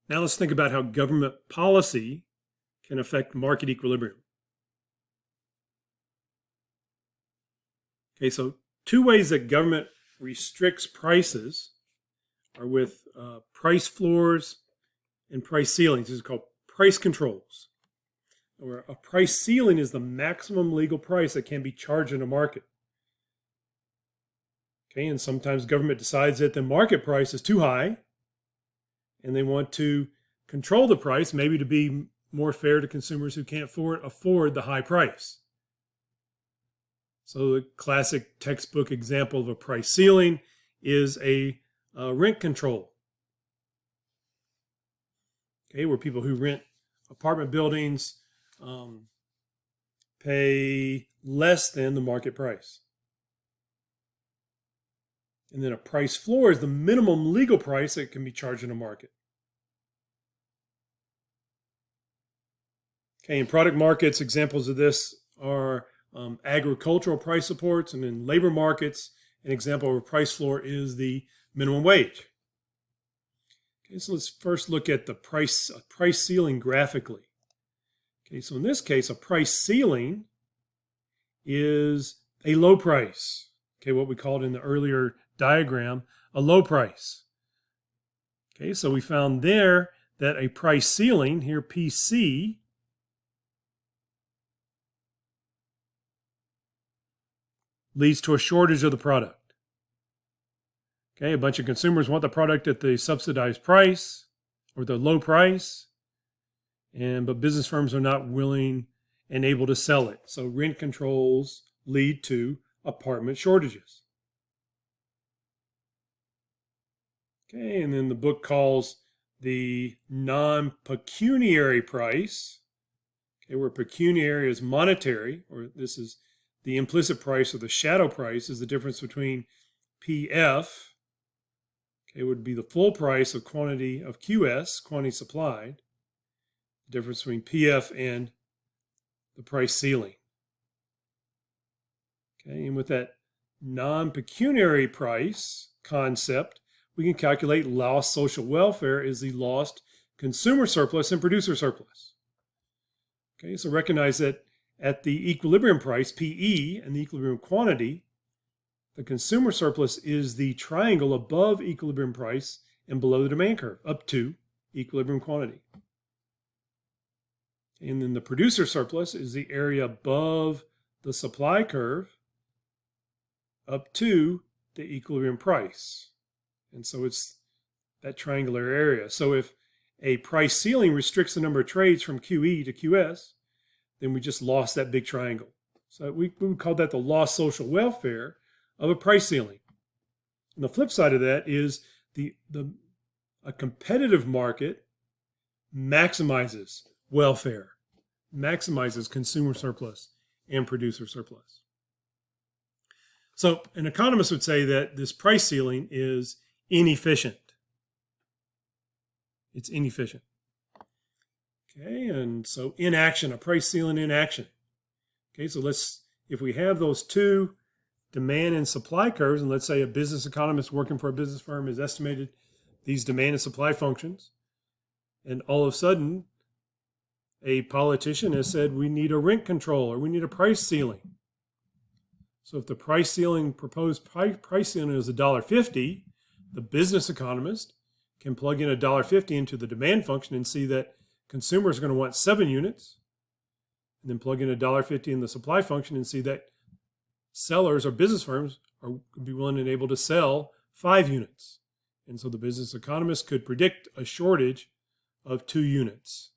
Now let's think about how government policy can affect market equilibrium. Okay, so two ways that government restricts prices are with price floors and price ceilings. This is called price controls. Where a price ceiling is the maximum legal price that can be charged in a market. Okay, and sometimes government decides that the market price is too high and they want to control the price, maybe to be more fair to consumers who can't afford the high price. So the classic textbook example of a price ceiling is a rent control. Okay, where people who rent apartment buildings pay less than the market price. And then a price floor is the minimum legal price that can be charged in a market. Okay, in product markets, examples of this are agricultural price supports, and in labor markets, an example of a price floor is the minimum wage. Okay, so let's first look at the price ceiling graphically. Okay, so in this case, a price ceiling is a low price. Okay, what we called in the earlier diagram, a low price. Okay, so we found there that a price ceiling, here PC, leads to a shortage of the product. Okay, a bunch of consumers want the product at the subsidized price or the low price, but business firms are not willing and able to sell it. So rent controls lead to apartment shortages. Okay, and then the book calls the non-pecuniary price, okay, where pecuniary is monetary, or this is the implicit price or the shadow price, is the difference between PF, okay, would be the full price of quantity of QS, quantity supplied, the difference between PF and the price ceiling. Okay, and with that non-pecuniary price concept, we can calculate lost social welfare is the lost consumer surplus and producer surplus. Okay, so recognize that at the equilibrium price, PE, and the equilibrium quantity, the consumer surplus is the triangle above equilibrium price and below the demand curve, up to equilibrium quantity. And then the producer surplus is the area above the supply curve up to the equilibrium price. And so it's that triangular area. So if a price ceiling restricts the number of trades from QE to QS, then we just lost that big triangle. So we would call that the lost social welfare of a price ceiling. And the flip side of that is a competitive market maximizes welfare, maximizes consumer surplus and producer surplus. So an economist would say that this price ceiling is inefficient. It's inefficient. Okay, and so inaction, a price ceiling in action. Okay, so if we have those two demand and supply curves, and let's say a business economist working for a business firm has estimated these demand and supply functions, and all of a sudden a politician has said we need a rent control or we need a price ceiling. So if the proposed price ceiling is $1.50, the business economist can plug in $1.50 into the demand function and see that consumers are going to want 7 units, and then plug in $1.50 in the supply function and see that sellers or business firms are going to be willing and able to sell 5 units. And so the business economist could predict a shortage of 2 units.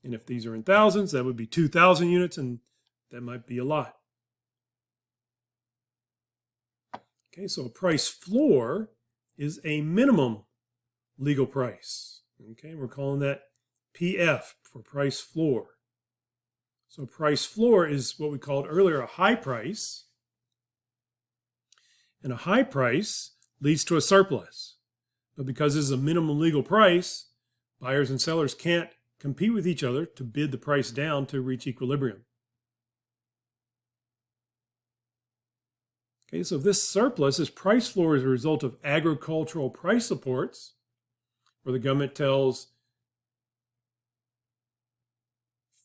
And if these are in thousands, that would be 2,000 units, and that might be a lot. Okay, so a price floor is a minimum legal price. Okay, we're calling that PF for price floor. So price floor is what we called earlier a high price. And a high price leads to a surplus. But because this is a minimum legal price, buyers and sellers can't compete with each other to bid the price down to reach equilibrium. Okay, so this surplus, this price floor, is a result of agricultural price supports, where the government tells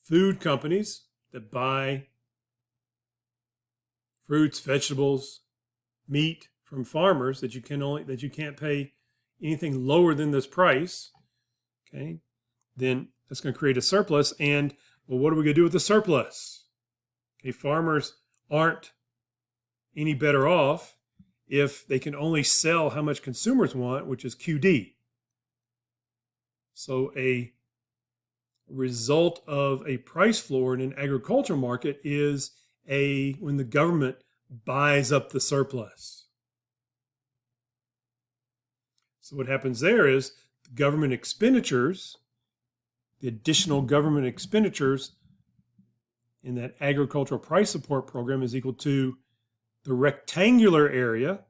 food companies that buy fruits, vegetables, meat from farmers that you can't pay anything lower than this price, okay, then that's going to create a surplus. And well, what are we going to do with the surplus? Okay, farmers aren't any better off if they can only sell how much consumers want, which is QD. So a result of a price floor in an agricultural market is when the government buys up the surplus. So what happens there is the government expenditures, the additional government expenditures in that agricultural price support program is equal to the rectangular area.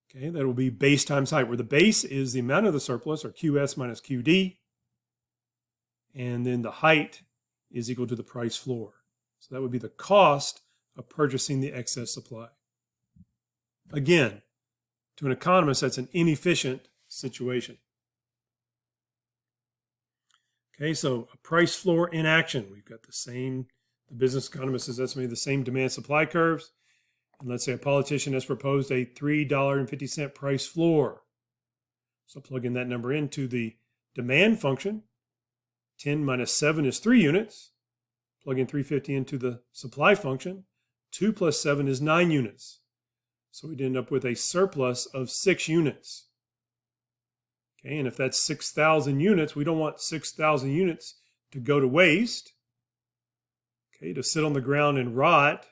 Okay, that will be base times height, where the base is the amount of the surplus, or QS minus QD, and then the height is equal to the price floor. So that would be the cost of purchasing the excess supply. Again, to an economist, that's an inefficient situation. Okay, so a price floor in action. We've got the business economist has estimated the same demand supply curves. And let's say a politician has proposed a $3.50 price floor. So plug in that number into the demand function. 10 minus 7 is 3 units. Plug in 350 into the supply function. 2 plus 7 is 9 units. So we'd end up with a surplus of 6 units. Okay, and if that's 6,000 units, we don't want 6,000 units to go to waste, okay, to sit on the ground and rot,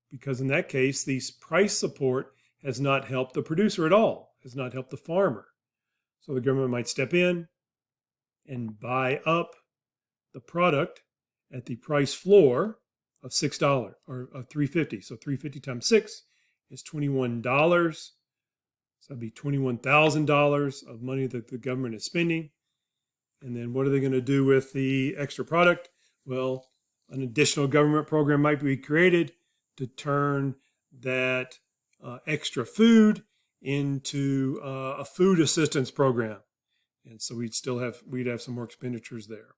because in that case, the price support has not helped the producer at all, has not helped the farmer. So the government might step in and buy up the product at the price floor of $6 or of $3.50. So $3.50 times 6 is $21. So that'd be $21,000 of money that the government is spending. And then what are they going to do with the extra product? Well, an additional government program might be created to turn that extra food into a food assistance program. And so we'd have some more expenditures there.